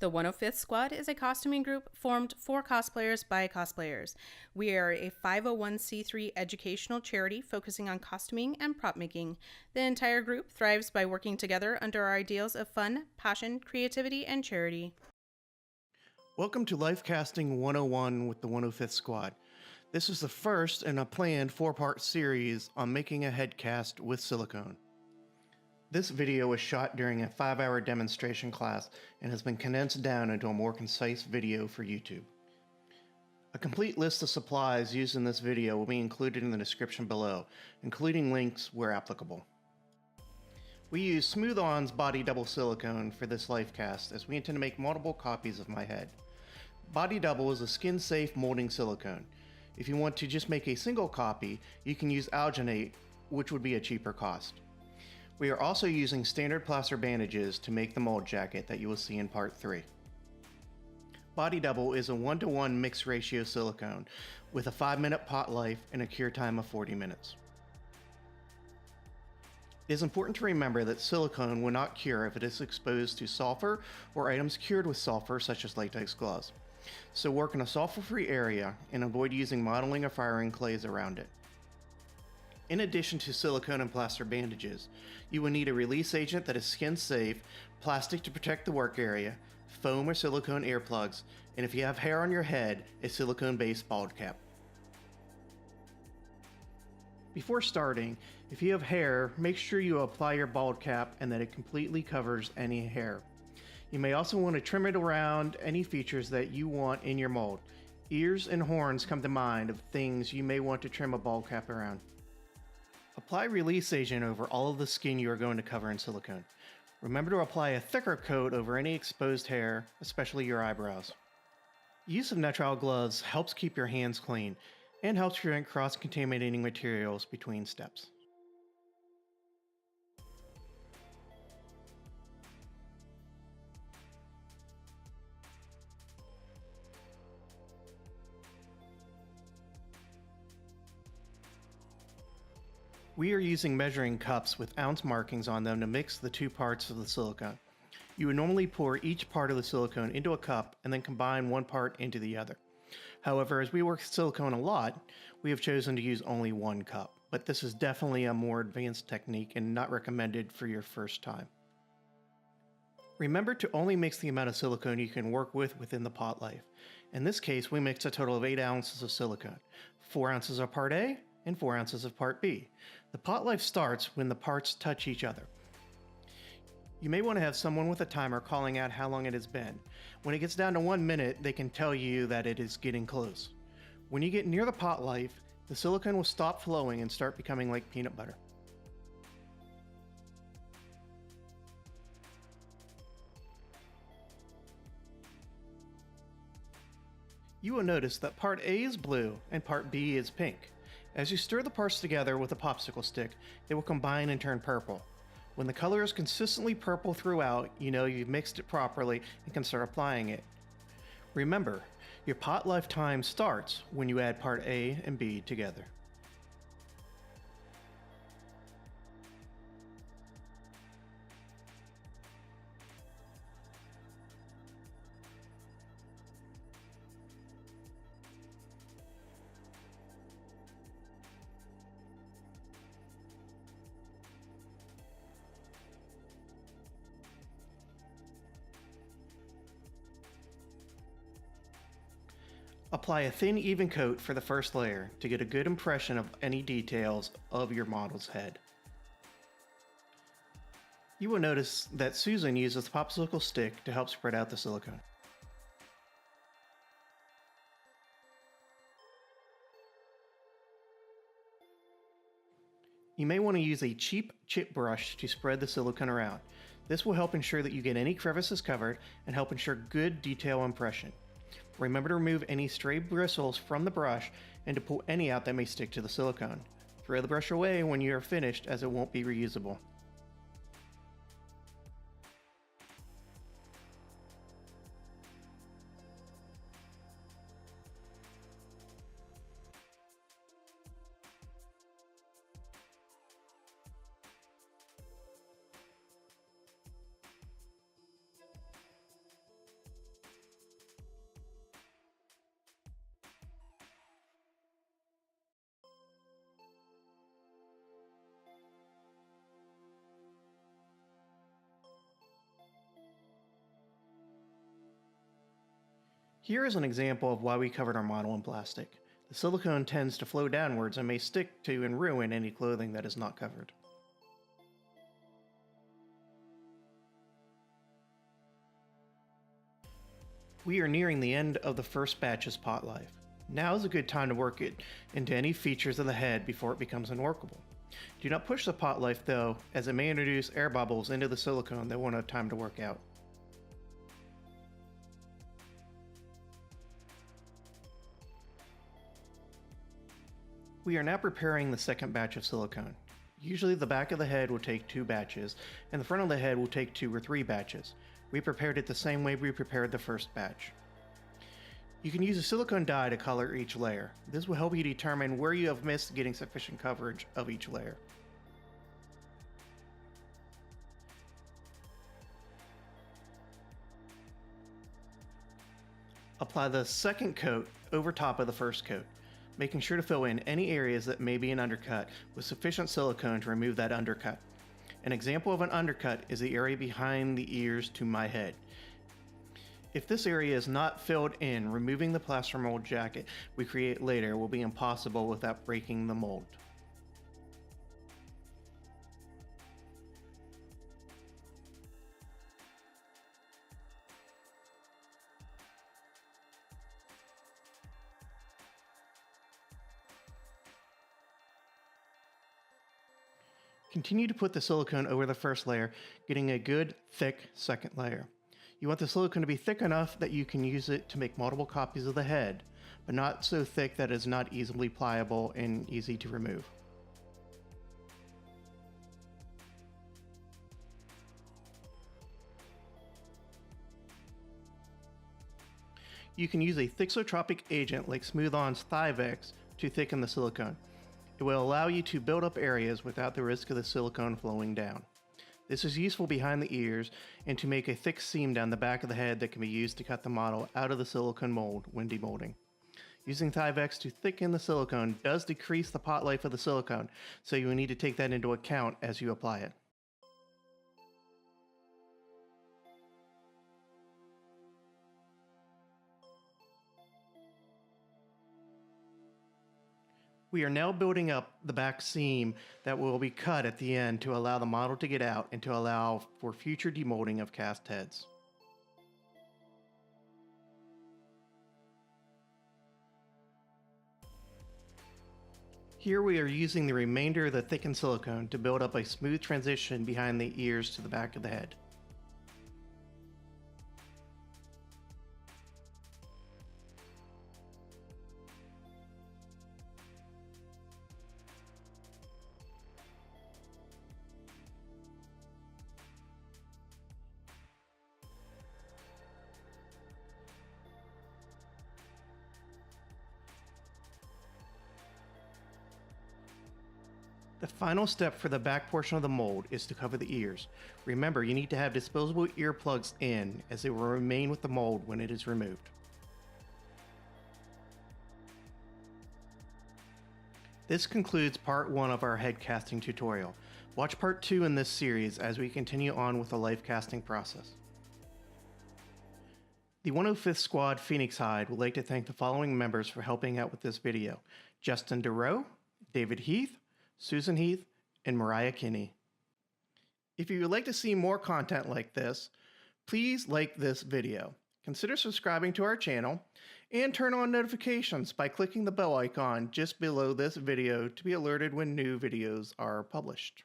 The 105th Squad is a costuming group formed for cosplayers by cosplayers. We are a 501c3 educational charity focusing on costuming and prop making. The entire group thrives by working together under our ideals of fun, passion, creativity, and charity. Welcome to Life Casting 101 with the 105th Squad. This is the first in a planned 4-part series on making a head cast with silicone. This video was shot during a 5-hour demonstration class and has been condensed down into a more concise video for YouTube. A complete list of supplies used in this video will be included in the description below, including links where applicable. We use Smooth-On's Body Double silicone for this life cast as we intend to make multiple copies of my head. Body Double is a skin-safe molding silicone. If you want to just make a single copy, you can use alginate, which would be a cheaper cost. We are also using standard plaster bandages to make the mold jacket that you will see in part 3. Body Double is a 1-to-1 mixed ratio silicone with a 5-minute pot life and a cure time of 40 minutes. It is important to remember that silicone will not cure if it is exposed to sulfur or items cured with sulfur such as latex gloves. So work in a sulfur-free area and avoid using modeling or firing clays around it. In addition to silicone and plaster bandages, you will need a release agent that is skin safe, plastic to protect the work area, foam or silicone earplugs, and if you have hair on your head, a silicone-based bald cap. Before starting, if you have hair, make sure you apply your bald cap and that it completely covers any hair. You may also want to trim it around any features that you want in your mold. Ears and horns come to mind of things you may want to trim a bald cap around. Apply release agent over all of the skin you are going to cover in silicone. Remember to apply a thicker coat over any exposed hair, especially your eyebrows. Use of nitrile gloves helps keep your hands clean and helps prevent cross-contaminating materials between steps. We are using measuring cups with ounce markings on them to mix the two parts of the silicone. You would normally pour each part of the silicone into a cup and then combine one part into the other. However, as we work silicone a lot, we have chosen to use only one cup, but this is definitely a more advanced technique and not recommended for your first time. Remember to only mix the amount of silicone you can work with within the pot life. In this case, we mixed a total of 8 ounces of silicone, 4 ounces of part A and 4 ounces of part B. The pot life starts when the parts touch each other. You may want to have someone with a timer calling out how long it has been. When it gets down to 1 minute, they can tell you that it is getting close. When you get near the pot life, the silicone will stop flowing and start becoming like peanut butter. You will notice that part A is blue and part B is pink. As you stir the parts together with a popsicle stick, they will combine and turn purple. When the color is consistently purple throughout, you know you've mixed it properly and can start applying it. Remember, your pot lifetime starts when you add part A and B together. Apply a thin, even coat for the first layer to get a good impression of any details of your model's head. You will notice that Susan uses the popsicle stick to help spread out the silicone. You may want to use a cheap chip brush to spread the silicone around. This will help ensure that you get any crevices covered and help ensure good detail impression. Remember to remove any stray bristles from the brush and to pull any out that may stick to the silicone. Throw the brush away when you are finished as it won't be reusable. Here is an example of why we covered our model in plastic. The silicone tends to flow downwards and may stick to and ruin any clothing that is not covered. We are nearing the end of the first batch's pot life. Now is a good time to work it into any features of the head before it becomes unworkable. Do not push the pot life though, as it may introduce air bubbles into the silicone that won't have time to work out. We are now preparing the second batch of silicone. Usually the back of the head will take 2 batches, and the front of the head will take 2 or 3 batches. We prepared it the same way we prepared the first batch. You can use a silicone dye to color each layer. This will help you determine where you have missed getting sufficient coverage of each layer. Apply the second coat over top of the first coat, making sure to fill in any areas that may be an undercut with sufficient silicone to remove that undercut. An example of an undercut is the area behind the ears to my head. If this area is not filled in, removing the plaster mold jacket we create later will be impossible without breaking the mold. Continue to put the silicone over the first layer, getting a good, thick second layer. You want the silicone to be thick enough that you can use it to make multiple copies of the head, but not so thick that it is not easily pliable and easy to remove. You can use a thixotropic agent like Smooth-On's Thivex to thicken the silicone. It will allow you to build up areas without the risk of the silicone flowing down. This is useful behind the ears and to make a thick seam down the back of the head that can be used to cut the model out of the silicone mold when demolding. Using Thivex to thicken the silicone does decrease the pot life of the silicone, so you will need to take that into account as you apply it. We are now building up the back seam that will be cut at the end to allow the model to get out and to allow for future demolding of cast heads. Here we are using the remainder of the thickened silicone to build up a smooth transition behind the ears to the back of the head. The final step for the back portion of the mold is to cover the ears. Remember, you need to have disposable earplugs in, as they will remain with the mold when it is removed. This concludes part 1 of our head casting tutorial. Watch part 2 in this series as we continue on with the life casting process. The 105th Squad Phoenix Hive would like to thank the following members for helping out with this video: Justin DeRoe, David Heath, Susan Heath, and Mariah Kinney. If you would like to see more content like this, please like this video. Consider subscribing to our channel and turn on notifications by clicking the bell icon just below this video to be alerted when new videos are published.